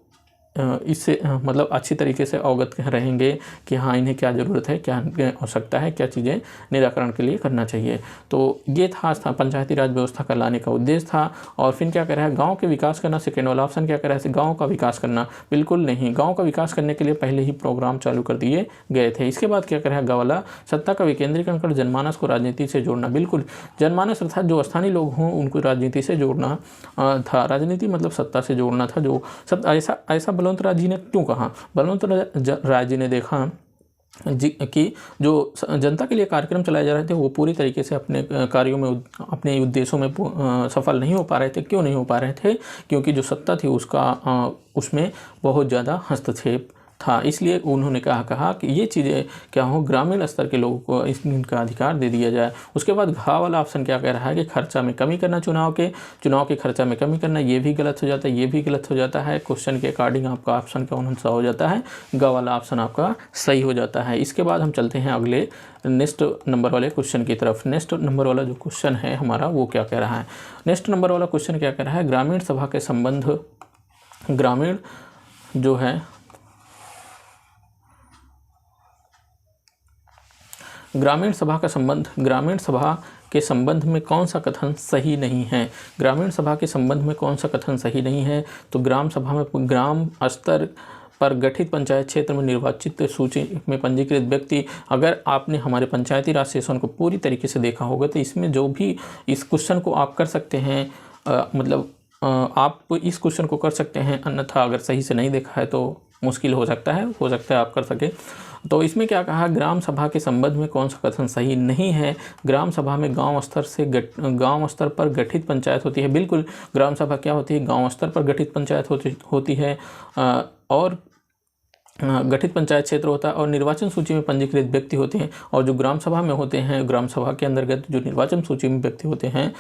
इससे मतलब अच्छी तरीके से अवगत रहेंगे कि हाँ इन्हें क्या ज़रूरत है, क्या आवश्यकता है, क्या चीज़ें निराकरण के लिए करना चाहिए। तो ये था पंचायती राज व्यवस्था का लाने का उद्देश्य था। और फिर क्या कह रहा है? गांव के विकास करना। सेकेंड वाला ऑप्शन क्या कह रहा है? गांव का विकास करना। बिल्कुल नहीं। गांव का विकास करने के लिए पहले ही प्रोग्राम चालू कर दिए गए थे। इसके बाद क्या कह रहा है? वाला सत्ता का विकेंद्रीकरण कर जनमानस को राजनीति से जोड़ना। बिल्कुल, जनमानस अर्थात जो स्थानीय लोग हों उनको राजनीति से जोड़ना था। राजनीति मतलब सत्ता से जोड़ना था। जो सब ऐसा बलवंत राय जी ने क्यों कहा? बलवंत राय जी ने देखा कि जो जनता के लिए कार्यक्रम चलाए जा रहे थे वो पूरी तरीके से अपने कार्यों में, अपने उद्देश्यों में सफल नहीं हो पा रहे थे। क्यों नहीं हो पा रहे थे? क्योंकि जो सत्ता थी उसमें बहुत ज़्यादा हस्तक्षेप था। इसलिए उन्होंने कहा कि ये चीज़ें क्या हो, ग्रामीण स्तर के लोगों को इनका अधिकार दे दिया जाए। उसके बाद घ वाला ऑप्शन क्या कह रहा है कि खर्चा में कमी करना, चुनाव के खर्चा में कमी करना। ये भी गलत हो जाता है, ये भी गलत हो जाता है। क्वेश्चन के अकॉर्डिंग आपका ऑप्शन कौन सा हो जाता है? ग वाला ऑप्शन आपका सही हो जाता है। इसके बाद हम चलते हैं अगले नेक्स्ट नंबर वाले क्वेश्चन की तरफ। नेक्स्ट नंबर वाला जो क्वेश्चन है हमारा वो क्या कह रहा है? नेक्स्ट नंबर वाला क्वेश्चन क्या कह रहा है? ग्रामीण सभा के संबंध, ग्रामीण जो है ग्रामीण सभा का संबंध, ग्रामीण सभा के संबंध में कौन सा कथन सही नहीं है? ग्रामीण सभा के संबंध में कौन सा कथन सही नहीं है? तो ग्राम सभा में ग्राम स्तर पर गठित पंचायत क्षेत्र में निर्वाचित सूची में पंजीकृत व्यक्ति। अगर आपने हमारे पंचायती राज सेशन को पूरी तरीके से देखा होगा तो इसमें जो भी इस क्वेश्चन को आप कर सकते हैं, मतलब आप इस क्वेश्चन को कर सकते हैं, अन्यथा अगर सही से नहीं देखा है तो मुश्किल हो सकता है आप कर सके। तो इसमें क्या कहा, ग्राम सभा के संबंध में कौन सा कथन सही नहीं है। ग्राम सभा में गांव स्तर पर गठित पंचायत होती है। बिल्कुल, ग्राम सभा क्या होती है, गांव स्तर पर गठित पंचायत होती है और गठित पंचायत क्षेत्र होता है और निर्वाचन सूची में पंजीकृत व्यक्ति होते हैं। और जो ग्राम सभा में होते हैं, ग्राम सभा के अंतर्गत जो निर्वाचन सूची में व्यक्ति होते हैं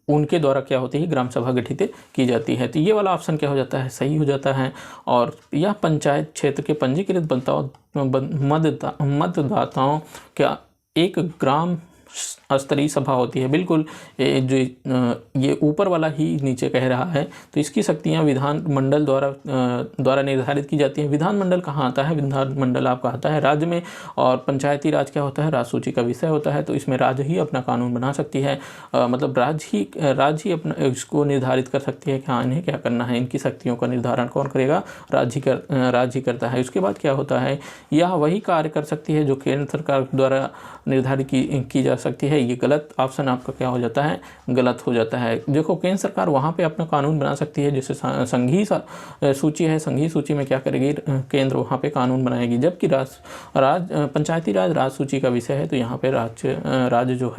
उनके द्वारा क्या होती है, ग्राम सभा गठित की जाती है। तो ये वाला ऑप्शन क्या हो जाता है, सही हो जाता है। और यह पंचायत क्षेत्र के पंजीकृत मतदाताओं का एक ग्राम स्तरीय सभा होती है। बिल्कुल, ये ऊपर वाला ही नीचे कह रहा है। तो इसकी शक्तियां विधानमंडल द्वारा निर्धारित की जाती हैं। विधानमंडल कहाँ आता है, विधानमंडल आपका आता है राज्य में। और पंचायती राज क्या होता है, राज सूची का विषय होता है। तो इसमें राज्य ही अपना कानून बना सकती है, मतलब राज्य ही अपना इसको निर्धारित कर सकती है कि हाँ इन्हें क्या करना है। इनकी शक्तियों का निर्धारण कौन करेगा, राज्य ही करता है। उसके बाद क्या होता है, यह वही कार्य कर सकती है जो केंद्र सरकार द्वारा निर्धारित की जा सकती है। ये गलत ऑप्शन आपका क्या हो जाता है, गलत हो जाता है। देखो, केंद्र सरकार वहाँ पे अपना कानून बना सकती है, जैसे संघीय सूची है, संघीय सूची में क्या करेगी, केंद्र वहाँ पे कानून बनाएगी। जबकि पंचायती राज सूची का विषय है, तो यहाँ पे राज्य जो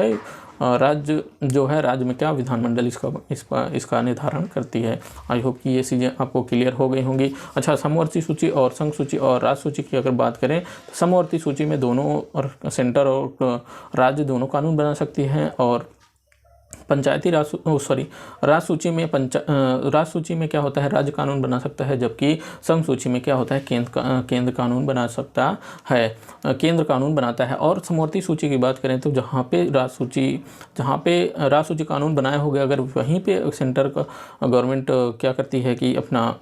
है राज्य में क्या, विधानमंडल इसका निर्धारण करती है। आई होप कि ये चीज़ें आपको क्लियर हो गई होंगी। अच्छा, समवर्ती सूची और संघ सूची और राज्य सूची की अगर बात करें तो समवर्ती सूची में दोनों और सेंटर और राज्य दोनों कानून बना सकती हैं। और पंचायती राज सूची में क्या होता है, राज्य कानून बना सकता है। जबकि संघ सूची में क्या होता है, केंद्र कानून बना सकता है, केंद्र कानून बनाता है। और समवर्ती सूची की बात करें तो जहाँ पे राज सूची कानून बनाया हो गया, अगर वहीं पे सेंटर का गवर्नमेंट क्या करती है कि अपना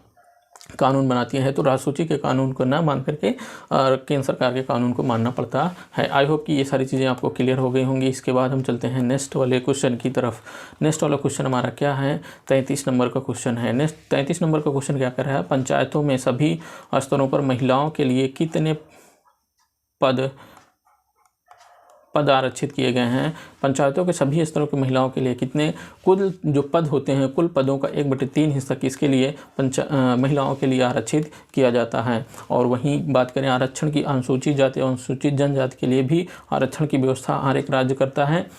कानून बनाती है, तो राज्य सूची के कानून को ना मान करके केंद्र सरकार के कानून को मानना पड़ता है। आई होप कि ये सारी चीज़ें आपको क्लियर हो गई होंगी। इसके बाद हम चलते हैं नेक्स्ट वाले क्वेश्चन की तरफ। नेक्स्ट वाला क्वेश्चन हमारा क्या है, 33 नंबर का क्वेश्चन है। नेक्स्ट 33 नंबर का क्वेश्चन क्या कर रहा है, पंचायतों में सभी स्तरों पर महिलाओं के लिए कितने पद आरक्षित किए गए हैं। पंचायतों के सभी स्तरों की महिलाओं के लिए कितने कुल जो पद होते हैं, कुल पदों का 1/3 हिस्सा किसके लिए, महिलाओं के लिए आरक्षित किया जाता है। और वहीं बात करें आरक्षण की, अनुसूचित जाति और अनुसूचित जनजाति के लिए भी आरक्षण की व्यवस्था हर एक राज्य करता है।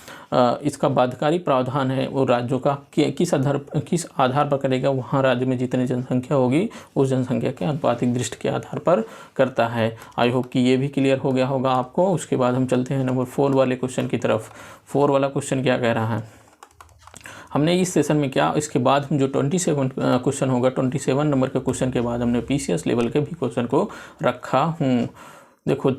इसका बाध्यकारी प्रावधान है वो राज्यों का किस आधार पर करेगा, वहाँ राज्य में जितनी जनसंख्या होगी उस जनसंख्या के आनुपातिक दृष्टि के आधार पर करता है। आई होप कि ये भी क्लियर हो गया होगा आपको। उसके बाद हम चलते हैं नंबर 4 वाले क्वेश्चन की तरफ। 4 वाला क्वेश्चन क्या कह रहा है, हमने इस सेशन में क्या, इसके बाद हम जो 27 क्वेश्चन होगा, 27 नंबर के क्वेश्चन के बाद हमने PCS लेवल के भी क्वेश्चन को रखा हूँ। देखो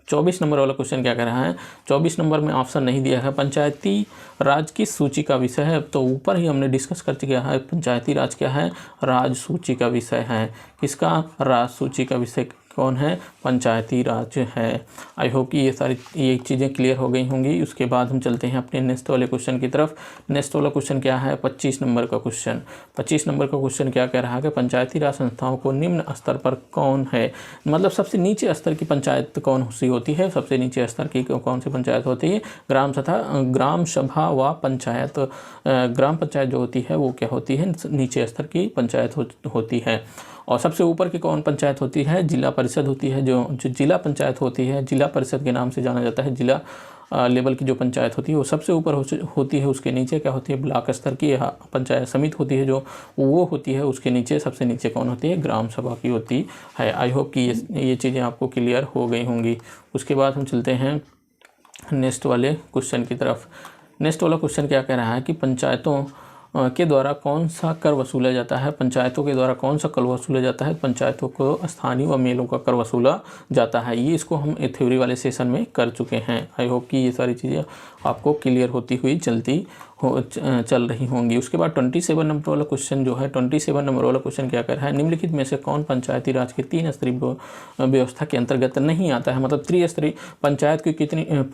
24 नंबर वाला क्वेश्चन क्या कह रहा है, 24 नंबर में ऑप्शन नहीं दिया है, पंचायती राज किस सूची का विषय है। तो ऊपर ही हमने डिस्कस कर चुका है, पंचायती राज क्या है, राज सूची का विषय है। किसका, राज सूची का विषय कौन है, पंचायती राज है। आई होप कि ये चीज़ें क्लियर हो गई होंगी। उसके बाद हम चलते हैं अपने नेक्स्ट वाले क्वेश्चन की तरफ। नेक्स्ट वाला क्वेश्चन क्या है, 25 नंबर का क्वेश्चन। 25 नंबर का क्वेश्चन क्या कह रहा है कि पंचायती राज संस्थाओं को निम्न स्तर पर कौन है, मतलब सबसे नीचे स्तर की पंचायत कौन सी होती है, सबसे नीचे स्तर की कौन सी पंचायत होती है, ग्राम सभा व पंचायत। ग्राम पंचायत जो होती है वो क्या होती है, नीचे स्तर की पंचायत होती है। और सबसे ऊपर की कौन पंचायत होती है, जिला परिषद होती है। जो जिला पंचायत होती है, जिला परिषद के नाम से जाना जाता है। जिला लेवल की जो पंचायत होती है वो सबसे ऊपर होती है। उसके नीचे क्या होती है, ब्लॉक स्तर की पंचायत समिति होती है जो वो होती है। उसके नीचे सबसे नीचे कौन होती है, ग्राम सभा की होती है। आई होप कि ये चीज़ें आपको क्लियर हो गई होंगी। उसके बाद हम चलते हैं नेक्स्ट वाले क्वेश्चन की तरफ। नेक्स्ट वाला क्वेश्चन क्या कह रहा है कि पंचायतों के द्वारा कौन सा कर वसूला जाता है, पंचायतों के द्वारा कौन सा कर वसूला जाता है, पंचायतों को स्थानीय व मेलों का कर वसूला जाता है। ये इसको हम थ्योरी वाले सेशन में कर चुके हैं। आई होप कि ये सारी चीज़ें आपको क्लियर होती हुई चल रही होंगी। उसके बाद 27 नंबर वाला क्वेश्चन जो है, 27 नंबर वाला क्वेश्चन क्या कर रहा है, निम्नलिखित में से कौन पंचायती राज के 3 स्तरीय व्यवस्था के अंतर्गत नहीं आता है। मतलब त्रिस्तरीय पंचायत को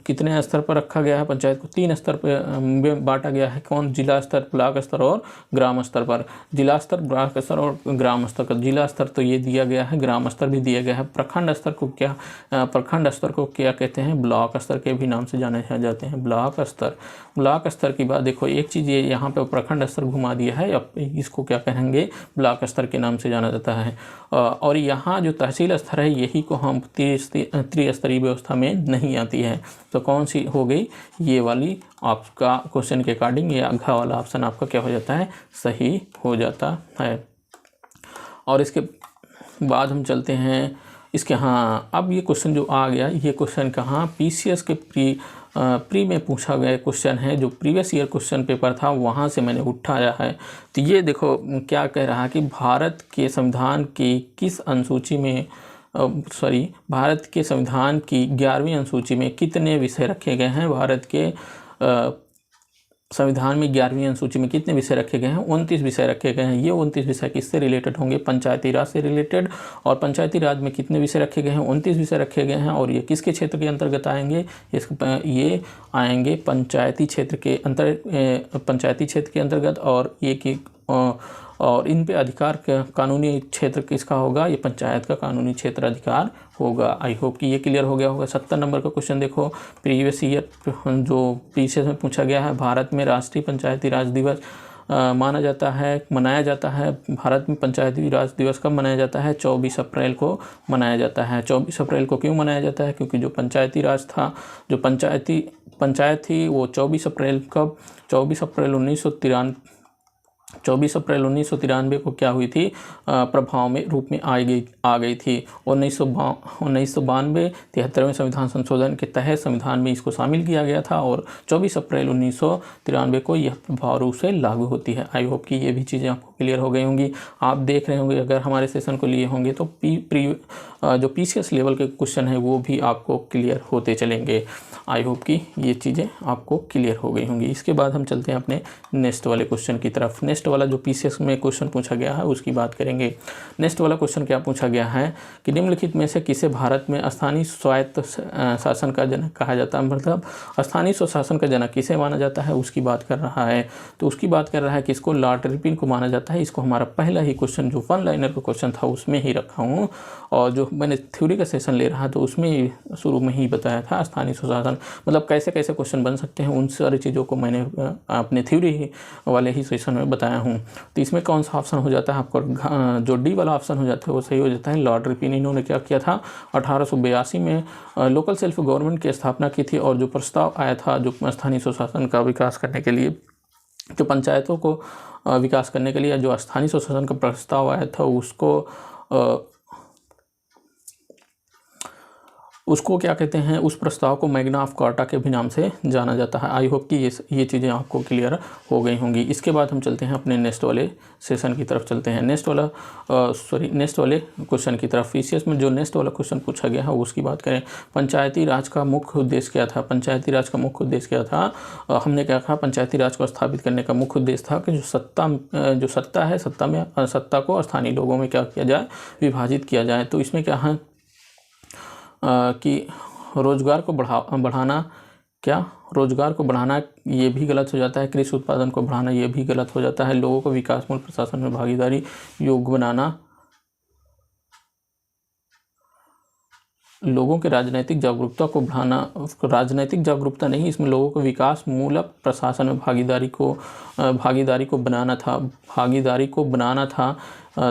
कितने स्तर पर रखा गया है, पंचायत को 3 स्तर पर बांटा गया है। कौन, जिला स्तर, ब्लॉक स्तर और ग्राम स्तर पर। जिला स्तर, ब्लॉक स्तर और ग्राम स्तर का। जिला स्तर तो ये दिया गया है, ग्राम स्तर भी दिया गया है। प्रखंड स्तर को क्या कहते हैं, ब्लॉक स्तर के भी नाम से जाने जाते हैं, ब्लॉक स्तर। ब्लॉक स्तर की बात देखो एक चीज़ ये यहाँ पे प्रखंड स्तर घुमा दिया है, अब इसको क्या कहेंगे, ब्लॉक स्तर के नाम से जाना जाता है। और यहाँ जो तहसील स्तर है यही को हम त्रिस्तरीय व्यवस्था में नहीं आती है। तो कौन सी हो गई, ये वाली आपका क्वेश्चन के अकॉर्डिंग ये आधा वाला ऑप्शन आपका क्या हो जाता है, सही हो जाता है। और इसके बाद हम चलते हैं इसके, हाँ अब ये क्वेश्चन जो आ गया, ये क्वेश्चन कहाँ पीसीएस के प्री में पूछा गया क्वेश्चन है, जो प्रीवियस ईयर क्वेश्चन पेपर था वहाँ से मैंने उठाया है। तो ये देखो क्या कह रहा है कि भारत के संविधान की किस अनुसूची में भारत के संविधान की 11वीं अनुसूची में कितने विषय रखे गए हैं। भारत के संविधान में 11वीं अनुसूची में कितने विषय रखे गए हैं, 29 विषय रखे गए हैं। ये 29 विषय किससे रिलेटेड होंगे, पंचायती राज से रिलेटेड। और पंचायती राज में कितने विषय रखे गए हैं, 29 विषय रखे गए हैं। और ये किसके क्षेत्र के अंतर्गत आएंगे, ये आएंगे पंचायती क्षेत्र के अंतर्गत। और ये कि और इन पे अधिकार का कानूनी क्षेत्र किसका होगा, ये पंचायत का कानूनी क्षेत्र अधिकार होगा। आई होप कि ये क्लियर हो गया होगा। 70 नंबर का क्वेश्चन देखो, प्रीवियस ईयर जो पीसीएस में पूछा गया है, भारत में राष्ट्रीय पंचायती राज दिवस मनाया जाता है। भारत में पंचायती राज दिवस कब मनाया जाता है, 24 अप्रैल को मनाया जाता है। 24 अप्रैल को क्यों मनाया जाता है, क्योंकि जो पंचायती राज था, जो पंचायत थी वो 24 अप्रैल 1993 को क्या हुई थी, प्रभाव में रूप में आ गई थी। 1992 73वें संविधान संशोधन के तहत संविधान में इसको शामिल किया गया था और 24 अप्रैल 1993 को यह प्रभाव रूप से लागू होती है। आई होप कि ये भी चीज़ें आपको क्लियर हो गई होंगी। आप देख रहे होंगे अगर हमारे सेशन को लिए होंगे तो जो पीसीएस लेवल के क्वेश्चन है वो भी आपको क्लियर होते चलेंगे। आई होप कि ये चीज़ें आपको क्लियर हो गई होंगी। इसके बाद हम चलते हैं अपने नेक्स्ट वाले क्वेश्चन की तरफ। नेक्स्ट वाला जो पीसीएस में क्वेश्चन पूछा गया है उसकी बात करेंगे। नेक्स्ट वाला क्वेश्चन क्या पूछा गया है कि निम्नलिखित में से किसे भारत में स्थानीय स्वायत्त शासन का जनक कहा जाता है, मतलब स्थानीय स्वशासन का जनक किसे माना जाता है उसकी बात कर रहा है। तो उसकी बात कर रहा है कि इसको लॉर्ड रिपन को माना जाता है। इसको हमारा पहला ही क्वेश्चन जो 1 लाइनर का क्वेश्चन था उसमें ही रखा हूँ, और जो मैंने थ्योरी का सेशन ले रहा तो उसमें शुरू में ही बताया था स्थानीय स्वशासन मतलब कैसे कैसे क्वेश्चन बन सकते हैं, उन सारी चीज़ों को मैंने अपने थ्योरी वाले ही सेशन में बताया हूँ। तो इसमें कौन सा ऑप्शन हो जाता है आपको, जो डी वाला ऑप्शन हो जाता है वो सही हो जाता है। लॉर्ड रिपन इन्होंने क्या किया था, 1882 में लोकल सेल्फ गवर्नमेंट की स्थापना की थी। और जो प्रस्ताव आया था जो स्थानीय स्वशासन का विकास करने के लिए, जो पंचायतों को विकास करने के लिए जो स्थानीय स्वशासन का प्रस्ताव आया था उसको क्या कहते हैं, उस प्रस्ताव को मैग्ना ऑफ कार्टा के भी नाम से जाना जाता है। आई होप कि ये चीज़ें आपको क्लियर हो गई होंगी। इसके बाद हम चलते हैं अपने नेक्स्ट वाले सेशन की तरफ चलते हैं। नेक्स्ट वाले क्वेश्चन की तरफ। पीसीएस में जो नेक्स्ट वाला क्वेश्चन पूछा गया है उसकी बात करें। पंचायती राज का मुख्य उद्देश्य क्या था, पंचायती राज का मुख्य उद्देश्य क्या था। हमने क्या कहा, पंचायती राज को स्थापित करने का मुख्य उद्देश्य था कि जो सत्ता है सत्ता को स्थानीय लोगों में क्या किया जाए, विभाजित किया जाए। तो इसमें क्या है कि रोजगार को बढ़ाना ये भी गलत हो जाता है। कृषि उत्पादन को बढ़ाना ये भी गलत हो जाता है। लोगों को विकासमूलक प्रशासन में भागीदारी योग्य बनाना, लोगों के राजनीतिक जागरूकता को बढ़ाना, राजनीतिक जागरूकता नहीं, इसमें लोगों को विकास मूलक प्रशासन में भागीदारी को बनाना था।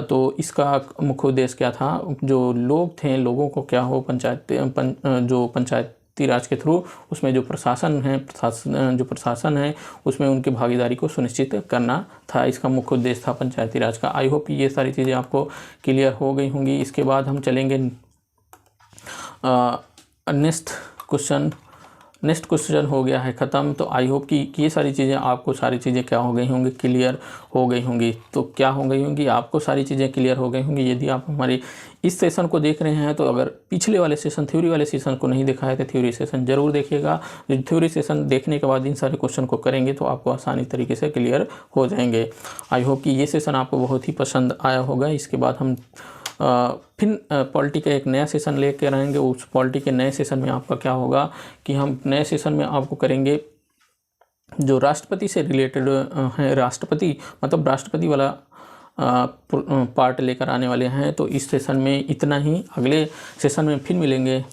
तो इसका मुख्य उद्देश्य क्या था, जो लोग थे लोगों को क्या हो जो पंचायती राज के थ्रू उसमें जो प्रशासन है उसमें उनकी भागीदारी को सुनिश्चित करना था। इसका मुख्य उद्देश्य था पंचायती राज का। आई होप ये सारी चीज़ें आपको क्लियर हो गई होंगी। इसके बाद हम चलेंगे नेक्स्ट क्वेश्चन हो गया है ख़त्म। तो आई होप कि ये सारी चीज़ें आपको क्या हो गई होंगी, क्लियर हो गई होंगी। तो क्या हो गई होंगी, आपको सारी चीज़ें क्लियर हो गई होंगी। यदि आप हमारे इस सेशन को देख रहे हैं तो अगर पिछले वाले सेशन थ्योरी वाले सेशन को नहीं देखा है तो थ्योरी सेशन जरूर देखिएगा। थ्योरी सेशन देखने के बाद इन सारे क्वेश्चन को करेंगे तो आपको आसानी तरीके से क्लियर हो जाएंगे। आई होप कि ये सेशन आपको बहुत ही पसंद आया होगा। इसके बाद हम फिर पॉलिटी का एक नया सेशन लेकर आएंगे। उस पॉलिटी के नए सेशन में आपका क्या होगा कि हम नए सेशन में आपको करेंगे जो राष्ट्रपति से रिलेटेड है, राष्ट्रपति वाला पार्ट लेकर आने वाले हैं। तो इस सेशन में इतना ही, अगले सेशन में फिर मिलेंगे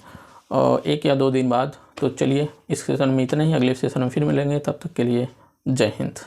1 या 2 दिन बाद। तो चलिए इस सेशन में इतना ही, अगले सेशन में फिर मिलेंगे। तब तक के लिए जय हिंद।